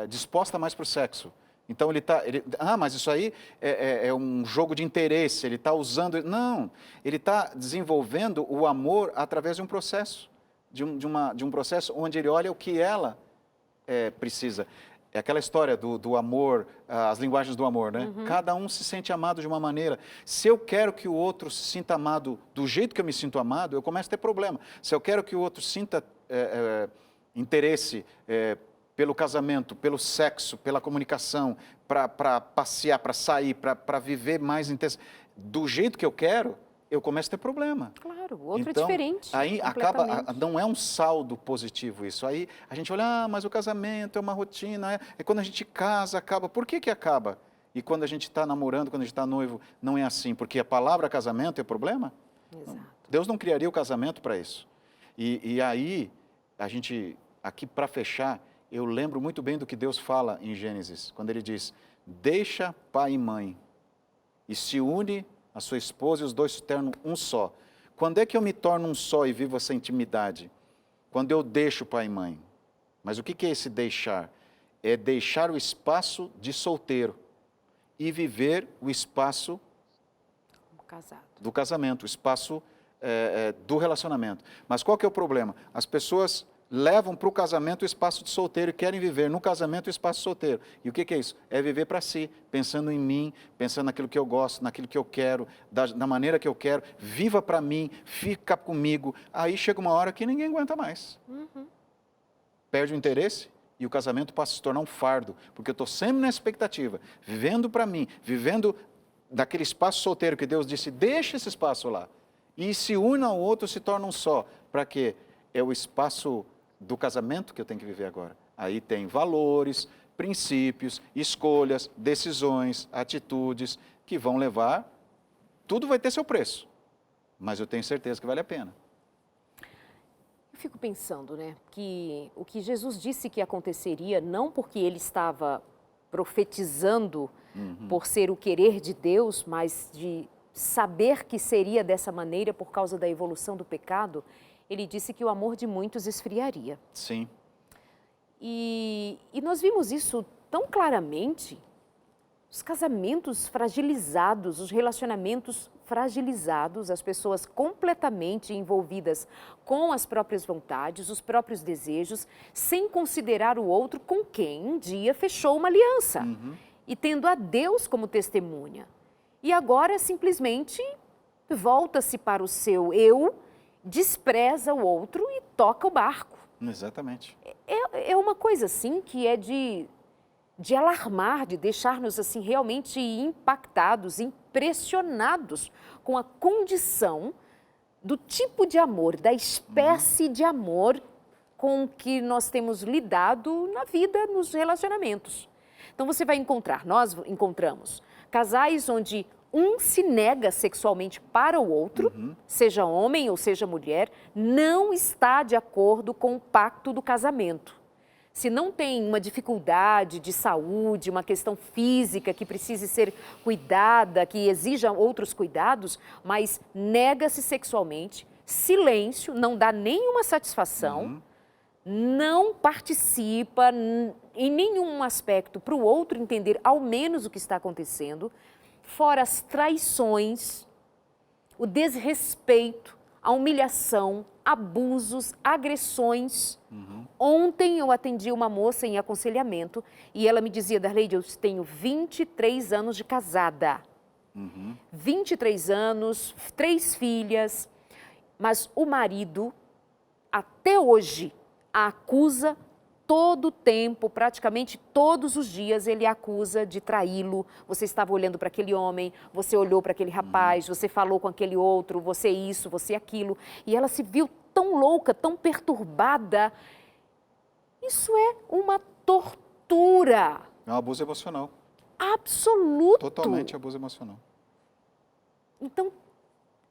disposta mais para o sexo. Então, mas isso aí é um jogo de interesse, ele está usando... Não, ele está desenvolvendo o amor através de um processo. De um processo onde ele olha o que ela precisa. É aquela história do amor, as linguagens do amor, né? Cada um se sente amado de uma maneira. Se eu quero que o outro se sinta amado do jeito que eu me sinto amado, eu começo a ter problema. Se eu quero que o outro sinta interesse pelo casamento, pelo sexo, pela comunicação, para passear, para sair, para viver mais intenso, do jeito que eu quero, eu começo a ter problema. Claro, o outro então, é diferente. Aí não é um saldo positivo isso. Aí a gente olha, mas o casamento é uma rotina, é quando a gente casa, acaba. Por que acaba? E quando a gente está namorando, quando a gente está noivo, não é assim? Porque a palavra casamento é problema? Exato. Deus não criaria o casamento para isso. E aí, a gente, aqui para fechar, eu lembro muito bem do que Deus fala em Gênesis, quando ele diz, deixa pai e mãe e se une a sua esposa e os dois se tornam um só. Quando é que eu me torno um só e vivo essa intimidade? Quando eu deixo pai e mãe. Mas o que é esse deixar? É deixar o espaço de solteiro e viver o espaço do casamento, o espaço do relacionamento. Mas qual que é o problema? As pessoas levam para o casamento o espaço de solteiro e querem viver no casamento o espaço solteiro. E o que é isso? É viver para si, pensando em mim, pensando naquilo que eu gosto, naquilo que eu quero, da maneira que eu quero. Viva para mim, fica comigo. Aí chega uma hora que ninguém aguenta mais. Perde o interesse e o casamento passa a se tornar um fardo, porque eu estou sempre na expectativa, vivendo para mim, vivendo daquele espaço solteiro que Deus disse, deixa esse espaço lá. E se une ao outro, se torna um só. Para quê? É o espaço do casamento que eu tenho que viver agora. Aí tem valores, princípios, escolhas, decisões, atitudes que vão levar, tudo vai ter seu preço, mas eu tenho certeza que vale a pena. Eu fico pensando, né, que o que Jesus disse que aconteceria, não porque ele estava profetizando por ser o querer de Deus, mas de saber que seria dessa maneira por causa da evolução do pecado, ele disse que o amor de muitos esfriaria. Sim. E nós vimos isso tão claramente, os casamentos fragilizados, os relacionamentos fragilizados, as pessoas completamente envolvidas com as próprias vontades, os próprios desejos, sem considerar o outro com quem um dia fechou uma aliança e tendo a Deus como testemunha. E agora simplesmente volta-se para o seu eu, despreza o outro e toca o barco. Exatamente. É uma coisa assim que é de alarmar, de deixar-nos assim realmente impactados, impressionados com a condição do tipo de amor, da espécie de amor com que nós temos lidado na vida, nos relacionamentos. Então você vai encontrar, nós encontramos casais onde um se nega sexualmente para o outro, seja homem ou seja mulher, não está de acordo com o pacto do casamento. Se não tem uma dificuldade de saúde, uma questão física que precise ser cuidada, que exija outros cuidados, mas nega-se sexualmente, silêncio, não dá nenhuma satisfação, não participa em nenhum aspecto para o outro entender ao menos o que está acontecendo, fora as traições, o desrespeito, a humilhação, abusos, agressões. Ontem eu atendi uma moça em aconselhamento e ela me dizia, Darleide, eu tenho 23 anos de casada. 23 anos, 3 filhas, mas o marido, até hoje, a acusa todo o tempo, praticamente todos os dias, ele a acusa de traí-lo. Você estava olhando para aquele homem, você olhou para aquele rapaz, você falou com aquele outro, você isso, você aquilo. E ela se viu tão louca, tão perturbada. Isso é uma tortura. É um abuso emocional. Absoluto. Totalmente abuso emocional. Então,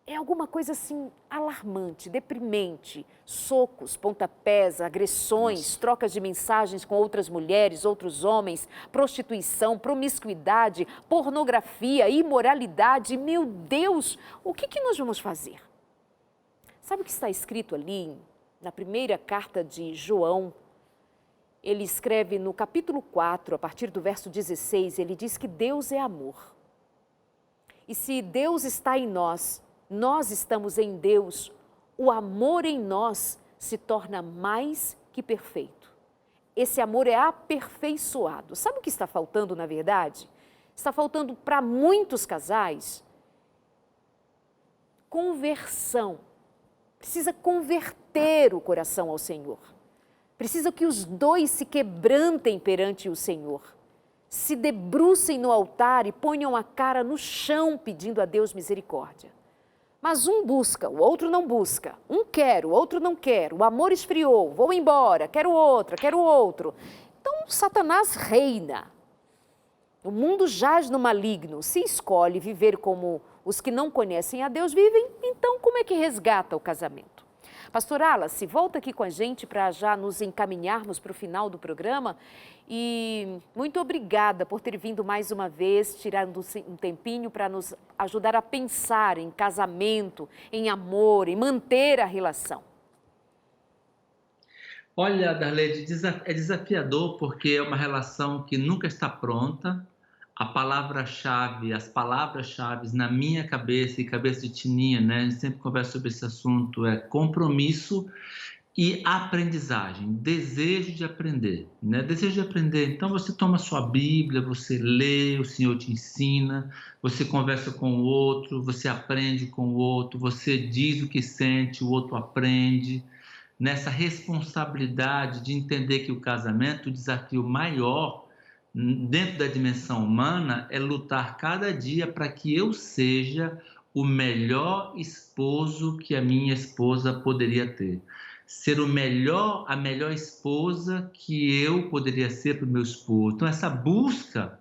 é alguma coisa assim alarmante, deprimente, socos, pontapés, agressões, trocas de mensagens com outras mulheres, outros homens, prostituição, promiscuidade, pornografia, imoralidade. Meu Deus, o que nós vamos fazer? Sabe o que está escrito ali na primeira carta de João? Ele escreve no capítulo 4, a partir do verso 16, ele diz que Deus é amor. E se Deus está em nós, nós estamos em Deus, o amor em nós se torna mais que perfeito. Esse amor é aperfeiçoado. Sabe o que está faltando, na verdade? Está faltando para muitos casais conversão. Precisa converter o coração ao Senhor. Precisa que os dois se quebrantem perante o Senhor. Se debrucem no altar e ponham a cara no chão pedindo a Deus misericórdia. Mas um busca, o outro não busca. Um quer, o outro não quer. O amor esfriou, vou embora, quero outra, quero outro. Então, Satanás reina. O mundo jaz no maligno. Se escolhe viver como os que não conhecem a Deus vivem, então como é que resgata o casamento? Pastor Wallace, volta aqui com a gente para já nos encaminharmos para o final do programa. E muito obrigada por ter vindo mais uma vez, tirando um tempinho para nos ajudar a pensar em casamento, em amor, em manter a relação. Olha, Darleide, é desafiador porque é uma relação que nunca está pronta. As palavras-chave na minha cabeça e cabeça de Tininha, né? A gente sempre conversa sobre esse assunto, é compromisso e aprendizagem, desejo de aprender, né? Desejo de aprender. Então você toma sua Bíblia, você lê, o Senhor te ensina, você conversa com o outro, você aprende com o outro, você diz o que sente, o outro aprende. Nessa responsabilidade de entender que o casamento, o desafio maior dentro da dimensão humana é lutar cada dia para que eu seja o melhor esposo que a minha esposa poderia ter. Ser a melhor esposa que eu poderia ser para o meu esposo. Então, essa busca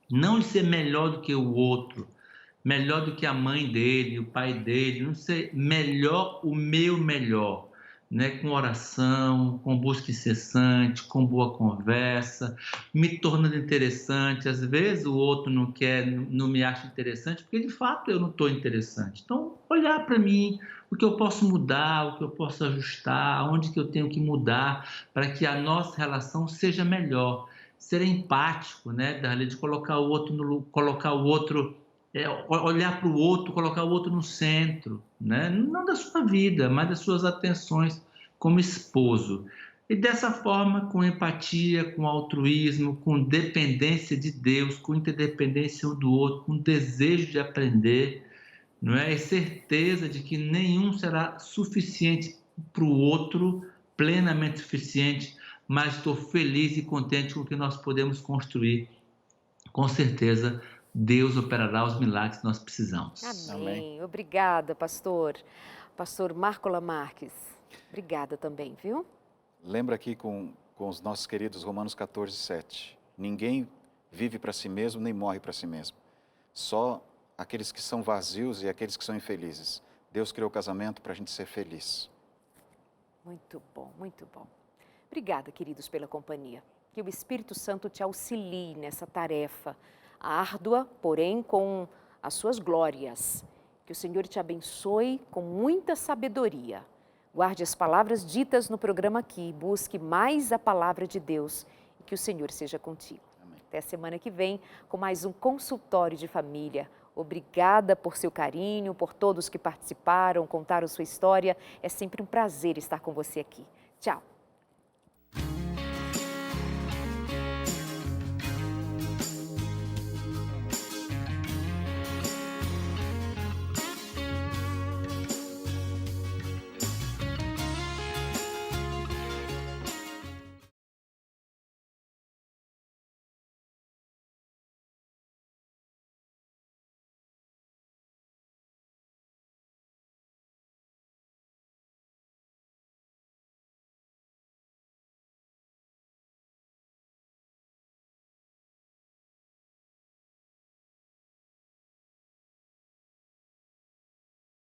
não de ser melhor do que o outro, melhor do que a mãe dele, o pai dele, não ser melhor, o meu melhor, né? Com oração, com busca incessante, com boa conversa, me tornando interessante. Às vezes o outro não quer, não me acha interessante, porque de fato eu não estou interessante. Então, olhar para mim, o que eu posso mudar, o que eu posso ajustar, onde que eu tenho que mudar para que a nossa relação seja melhor. Ser empático, né, Darley, de colocar o outro olhar para o outro, colocar o outro no centro, né? Não da sua vida, mas das suas atenções como esposo. E dessa forma, com empatia, com altruísmo, com dependência de Deus, com interdependência um do outro, com desejo de aprender, não é? E certeza de que nenhum será suficiente para o outro, plenamente suficiente, mas estou feliz e contente com o que nós podemos construir. Com certeza, Deus operará os milagres que nós precisamos. Amém. Obrigada, pastor. Pastor Marco Lamarques. Obrigada também, viu? Lembra aqui com os nossos queridos Romanos 14, 7. Ninguém vive para si mesmo, nem morre para si mesmo. Só aqueles que são vazios e aqueles que são infelizes. Deus criou o casamento para a gente ser feliz. Muito bom, muito bom. Obrigada, queridos, pela companhia. Que o Espírito Santo te auxilie nessa tarefa árdua, porém com as suas glórias. Que o Senhor te abençoe com muita sabedoria. Guarde as palavras ditas no programa aqui, busque mais a palavra de Deus e que o Senhor seja contigo. Amém. Até a semana que vem com mais um consultório de família. Obrigada por seu carinho, por todos que participaram, contaram sua história. É sempre um prazer estar com você aqui. Tchau!